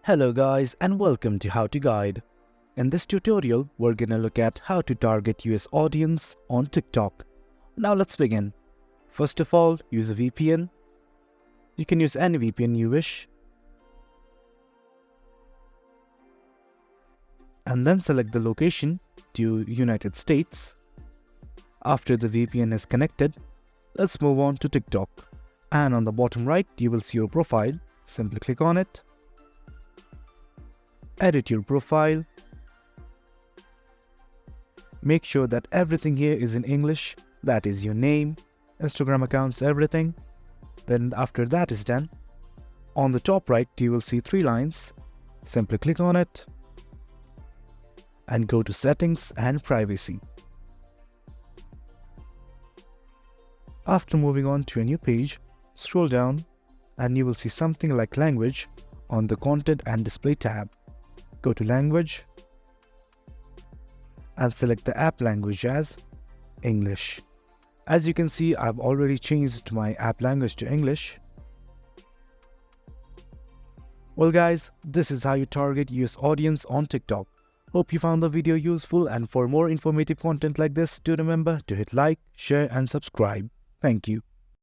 Hello guys and welcome to How to Guide. In this tutorial, we're gonna look at how to target US audience on TikTok. Now let's begin. First of all, use a VPN. You can use any VPN you wish. And then select the location to United States. After the VPN is connected, let's move on to TikTok. And on the bottom right, you will see your profile. Simply click on it. Edit your profile. Make sure that everything here is in English, that is your name, Instagram accounts, everything. Then after that is done, on the top right you will see 3 lines. Simply click on it and go to Settings and Privacy. After moving on to a new page, scroll down and you will see something like Language on the Content and Display tab. Go to Language and select the app language as English. As you can see, I've already changed my app language to English. Well guys, this is how you target US audience on TikTok. Hope you found the video useful, and for more informative content like this, do remember to hit like, share and subscribe. Thank you.